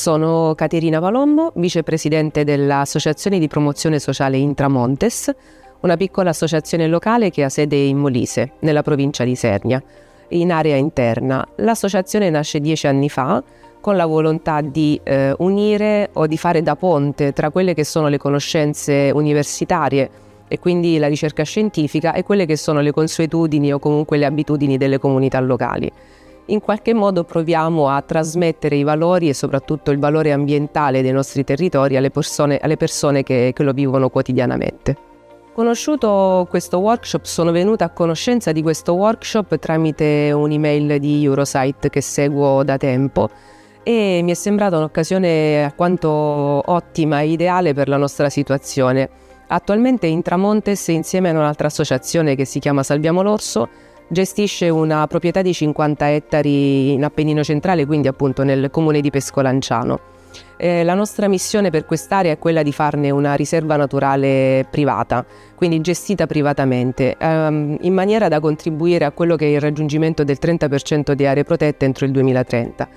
Sono Caterina Palombo, vicepresidente dell'Associazione di Promozione Sociale Intramontes, una piccola associazione locale che ha sede in Molise, nella provincia di Isernia, in area interna. L'associazione nasce 10 anni fa con la volontà di unire o di fare da ponte tra quelle che sono le conoscenze universitarie e quindi la ricerca scientifica e quelle che sono le consuetudini o comunque le abitudini delle comunità locali. In qualche modo proviamo a trasmettere i valori e soprattutto il valore ambientale dei nostri territori alle persone che lo vivono quotidianamente. Conosciuto questo workshop, sono venuta a conoscenza di questo workshop tramite un'email di Eurosite che seguo da tempo e mi è sembrata un'occasione alquanto ottima e ideale per la nostra situazione. Attualmente Intramontes, insieme a un'altra associazione che si chiama Salviamo l'Orso, gestisce una proprietà di 50 ettari in Appennino centrale, quindi appunto nel comune di Pescolanciano. La nostra missione per quest'area è quella di farne una riserva naturale privata, quindi gestita privatamente, in maniera da contribuire a quello che è il raggiungimento del 30% di aree protette entro il 2030.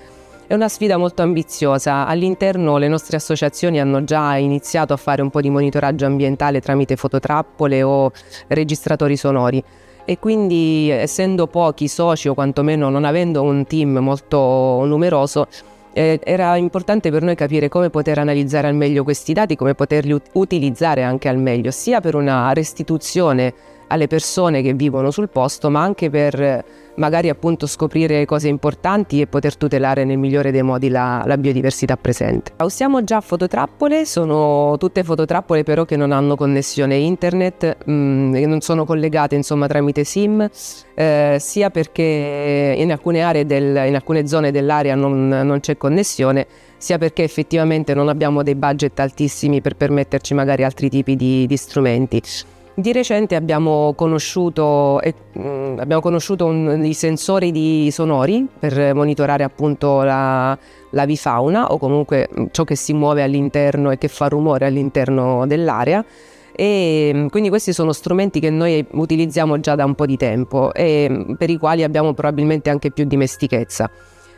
È una sfida molto ambiziosa. All'interno le nostre associazioni hanno già iniziato a fare un po' di monitoraggio ambientale tramite fototrappole o registratori sonori e quindi, essendo pochi soci o quantomeno non avendo un team molto numeroso, era importante per noi capire come poter analizzare al meglio questi dati, come poterli utilizzare anche al meglio, sia per una restituzione alle persone che vivono sul posto, ma anche per magari appunto scoprire cose importanti e poter tutelare nel migliore dei modi la biodiversità presente. Usiamo già fototrappole, sono tutte fototrappole però che non hanno connessione internet, che non sono collegate insomma tramite SIM, sia perché in alcune aree in alcune zone dell'area non c'è connessione, sia perché effettivamente non abbiamo dei budget altissimi per permetterci magari altri tipi di strumenti. Di recente abbiamo conosciuto i sensori sonori per monitorare appunto la avifauna o comunque ciò che si muove all'interno e che fa rumore all'interno dell'area, e quindi questi sono strumenti che noi utilizziamo già da un po' di tempo e per i quali abbiamo probabilmente anche più dimestichezza.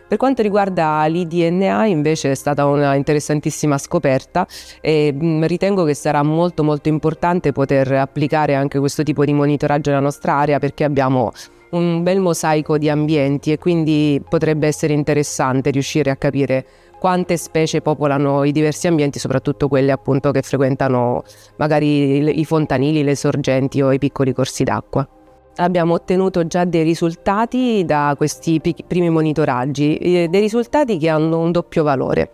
Per quanto riguarda l'IDNA invece è stata una interessantissima scoperta e ritengo che sarà molto importante poter applicare anche questo tipo di monitoraggio nella nostra area, perché abbiamo un bel mosaico di ambienti e quindi potrebbe essere interessante riuscire a capire quante specie popolano i diversi ambienti, soprattutto quelle appunto che frequentano magari i fontanili, le sorgenti o i piccoli corsi d'acqua. Abbiamo ottenuto già dei risultati da questi primi monitoraggi, dei risultati che hanno un doppio valore.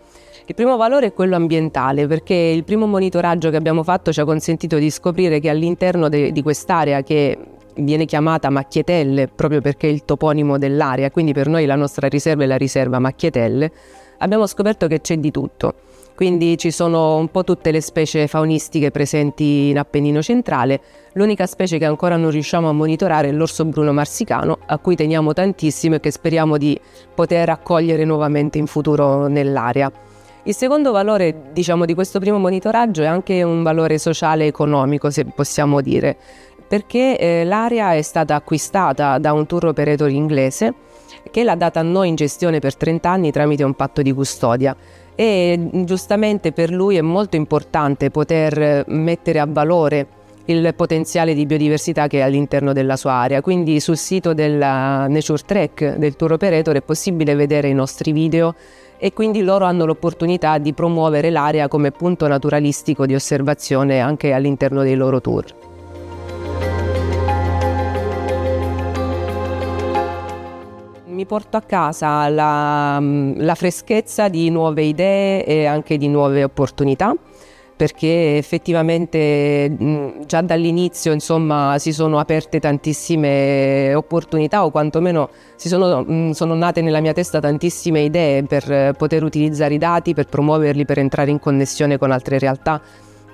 Il primo valore è quello ambientale, perché il primo monitoraggio che abbiamo fatto ci ha consentito di scoprire che all'interno di quest'area, che viene chiamata Macchietelle proprio perché è il toponimo dell'area, quindi per noi la nostra riserva è la riserva Macchietelle, abbiamo scoperto che c'è di tutto. Quindi ci sono un po' tutte le specie faunistiche presenti in Appennino centrale. L'unica specie che ancora non riusciamo a monitorare è l'orso bruno marsicano, a cui teniamo tantissimo e che speriamo di poter accogliere nuovamente in futuro nell'area. Il secondo valore, di questo primo monitoraggio è anche un valore sociale e economico, se possiamo dire, perché l'area è stata acquistata da un tour operator inglese che l'ha data a noi in gestione per 30 anni tramite un patto di custodia. E giustamente per lui è molto importante poter mettere a valore il potenziale di biodiversità che è all'interno della sua area. Quindi sul sito della Nature Track del tour operator è possibile vedere i nostri video e quindi loro hanno l'opportunità di promuovere l'area come punto naturalistico di osservazione anche all'interno dei loro tour. Mi porto a casa la freschezza di nuove idee e anche di nuove opportunità, perché effettivamente già dall'inizio insomma si sono aperte tantissime opportunità, o quantomeno sono nate nella mia testa tantissime idee per poter utilizzare i dati, per promuoverli, per entrare in connessione con altre realtà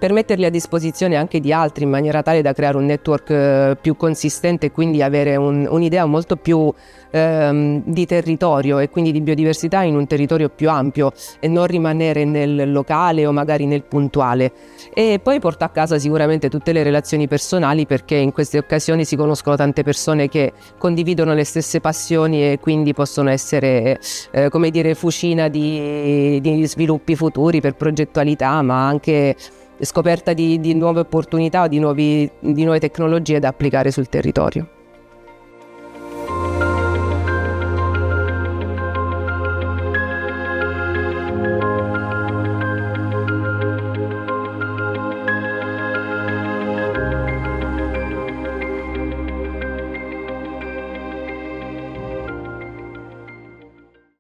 per metterli a disposizione anche di altri in maniera tale da creare un network più consistente e quindi avere un'idea molto più di territorio e quindi di biodiversità in un territorio più ampio e non rimanere nel locale o magari nel puntuale. E poi porta a casa sicuramente tutte le relazioni personali, perché in queste occasioni si conoscono tante persone che condividono le stesse passioni e quindi possono essere come dire fucina di sviluppi futuri per progettualità, ma anche scoperta di nuove opportunità o di nuove tecnologie da applicare sul territorio.